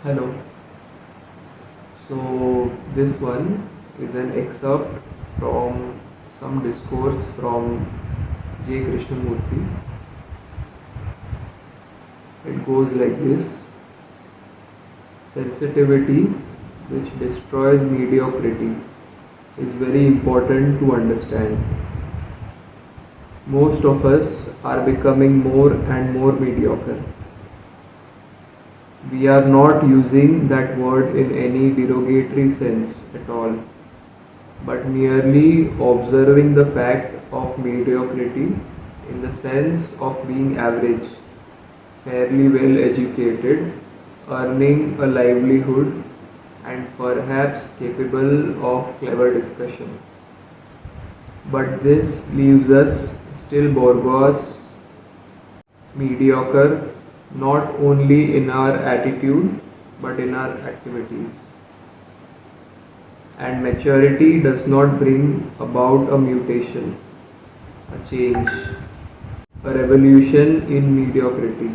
Hello. So this one is an excerpt from some discourse from J. Krishnamurti. It goes like this: sensitivity, which destroys mediocrity, is very important to understand. Most of us are becoming more and more mediocre. We are not using that word in any derogatory sense at all, but merely observing the fact of mediocrity in the sense of being average, fairly well educated, earning a livelihood, and perhaps capable of clever discussion. But this leaves us still bourgeois, mediocre, not only in our attitude but in our activities. And maturity does not bring about a mutation, a change, a revolution in mediocrity.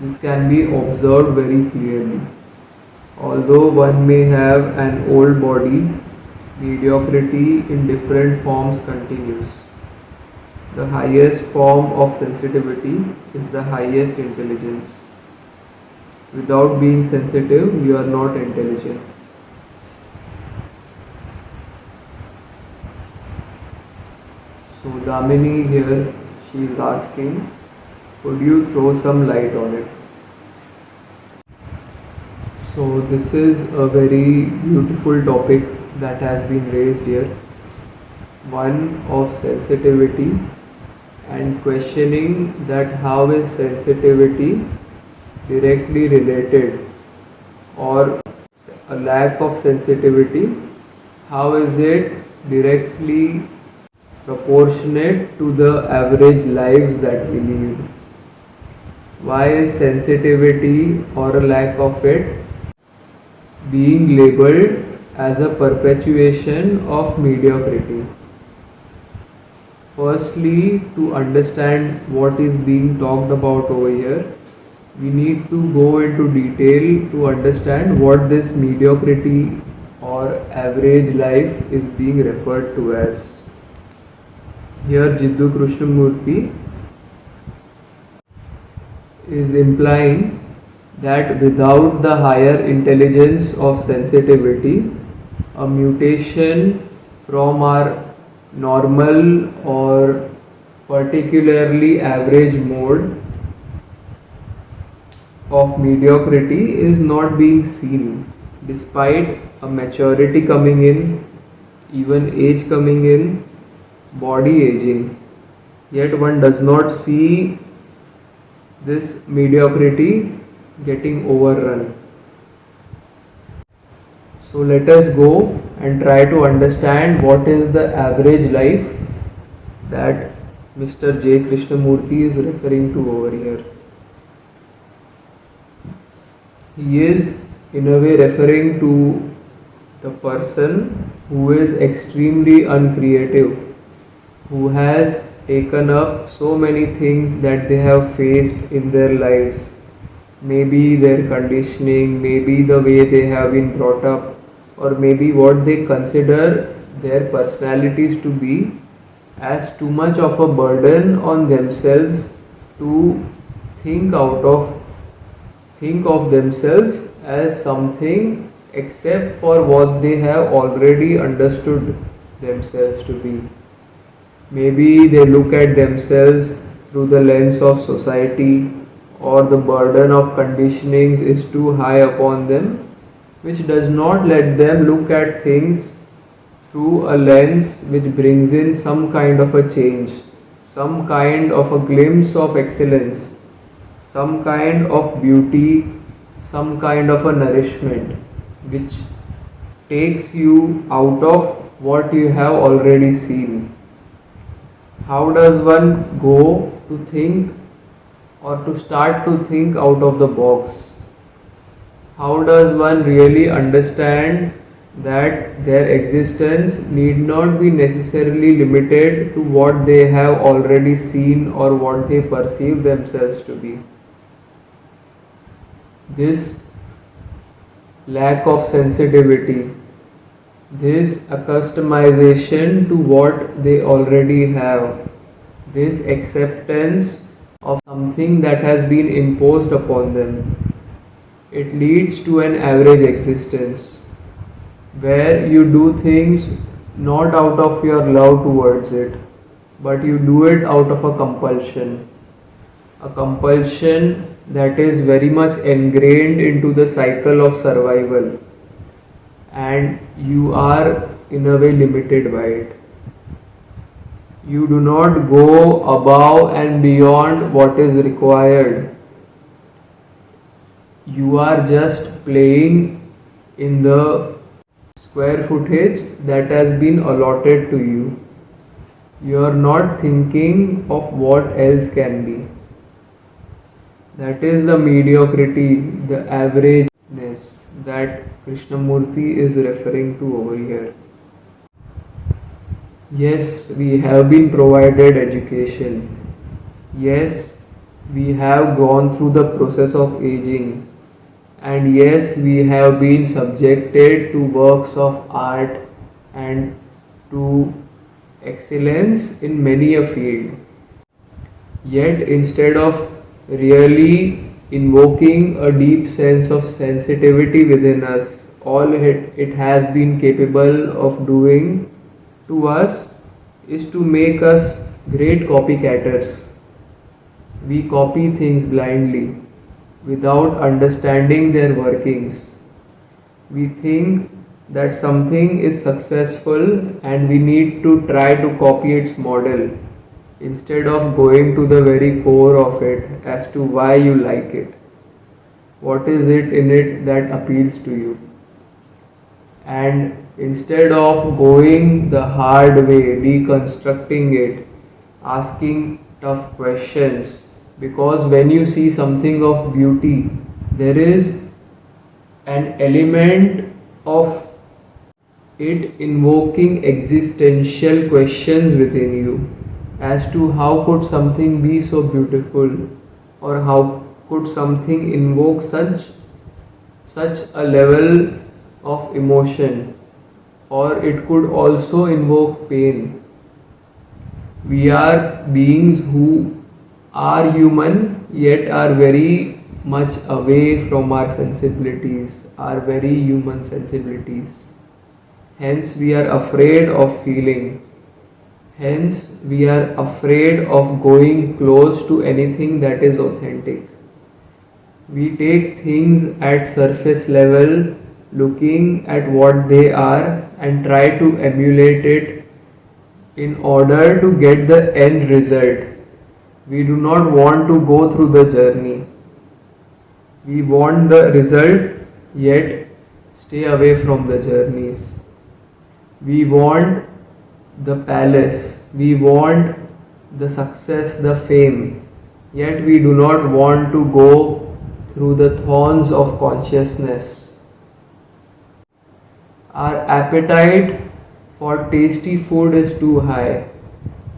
This can be observed very clearly. Although one may have an old body, mediocrity in different forms continues. The highest form of sensitivity is the highest intelligence. Without being sensitive, you are not intelligent. So Damini here, she is asking, could you throw some light on it? So this is a very beautiful topic that has been raised here. One of sensitivity and questioning that how is sensitivity directly related, or a lack of sensitivity, how is it directly proportionate to the average lives that we lead? Why is sensitivity or a lack of it being labeled as a perpetuation of mediocrity? Firstly, to understand what is being talked about over here, we need to go into detail to understand what this mediocrity or average life is being referred to as. Here Jiddu Krishnamurti is implying that without the higher intelligence of sensitivity, a mutation from our normal or particularly average mode of mediocrity is not being seen, despite a maturity coming in, even age coming in, body aging. Yet one does not see this mediocrity getting overrun. So let us go and try to understand what is the average life that Mr. J. Krishnamurti is referring to over here. He is in a way referring to the person who is extremely uncreative, who has taken up so many things that they have faced in their lives. Maybe their conditioning, maybe the way they have been brought up, or maybe what they consider their personalities to be, as too much of a burden on themselves to think of themselves as something except for what they have already understood themselves to be. Maybe they look at themselves through the lens of society, or the burden of conditionings is too high upon them, which does not let them look at things through a lens which brings in some kind of a change, some kind of a glimpse of excellence, some kind of beauty, some kind of a nourishment which takes you out of what you have already seen. How does one go to think or to start to think out of the box? How does one really understand that their existence need not be necessarily limited to what they have already seen or what they perceive themselves to be? this lack of sensitivity, this accustomization to what they already have, this acceptance of something that has been imposed upon them. It leads to an average existence where you do things not out of your love towards it, but you do it out of a compulsion. A compulsion that is very much ingrained into the cycle of survival, and you are in a way limited by it. You do not go above and beyond what is required. You are just playing in the square footage that has been allotted to you. You are not thinking of what else can be. That is the mediocrity, the averageness that Krishnamurti is referring to over here. Yes, we have been provided education. Yes, we have gone through the process of aging. And yes, we have been subjected to works of art and to excellence in many a field. Yet, instead of really invoking a deep sense of sensitivity within us, all it has been capable of doing to us is to make us great copycatters. We copy things blindly without understanding their workings. We think that something is successful and we need to try to copy its model instead of going to the very core of it as to why you like it. What is it in it that appeals to you? And instead of going the hard way, deconstructing it, asking tough questions, because when you see something of beauty, there is an element of it invoking existential questions within you as to how could something be so beautiful, or how could something invoke such a level of emotion, or it could also invoke pain. We are beings who are human yet are very much away from our sensibilities, our very human sensibilities. Hence, we are afraid of feeling. Hence, we are afraid of going close to anything that is authentic. We take things at surface level, looking at what they are, and try to emulate it in order to get the end result. We do not want to go through the journey. We want the result, yet stay away from the journeys. We want the palace, we want the success, the fame, yet we do not want to go through the thorns of consciousness. Our appetite for tasty food is too high,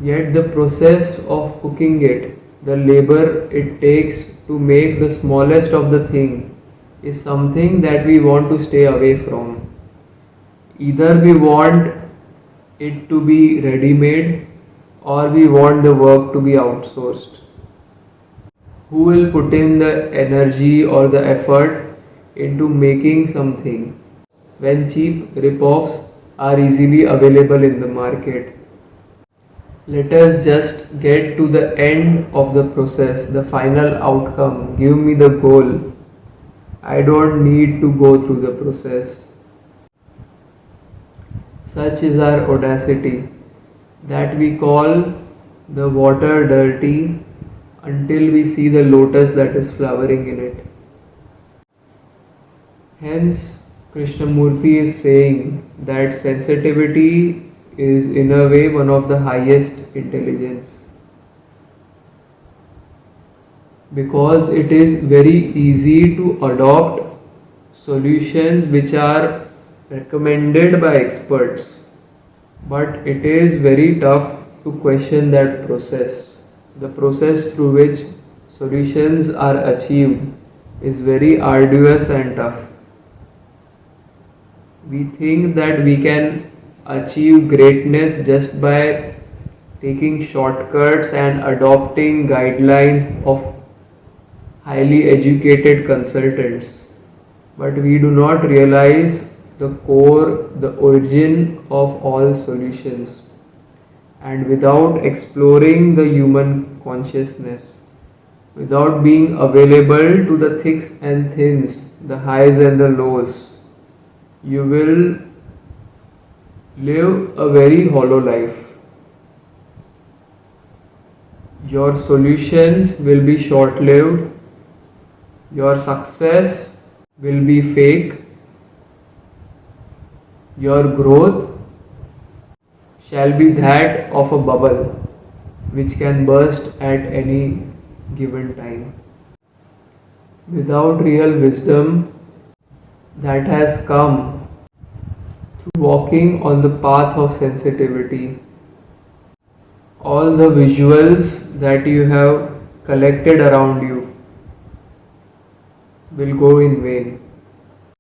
yet the process of cooking it, the labor it takes to make the smallest of the thing, is something that we want to stay away from. Either we want it to be ready-made, or we want the work to be outsourced. Who will put in the energy or the effort into making something when cheap rip-offs are easily available in the market? Let us just get to the end of the process, the final outcome. Give me the goal. I don't need to go through the process. Such is our audacity, that we call the water dirty until we see the lotus that is flowering in it. Hence, Krishnamurti is saying that sensitivity is in a way one of the highest intelligence, because it is very easy to adopt solutions which are recommended by experts, but it is very tough to question that process, the process through which solutions are achieved, is very arduous and tough. We think that we can achieve greatness just by taking shortcuts and adopting guidelines of highly educated consultants. But we do not realize the core, the origin of all solutions. And without exploring the human consciousness, without being available to the thicks and thins, the highs and the lows, you will live a very hollow life. Your solutions will be short lived, your success will be fake, your growth shall be that of a bubble which can burst at any given time. Without real wisdom that has come through walking on the path of sensitivity, all the visuals that you have collected around you will go in vain.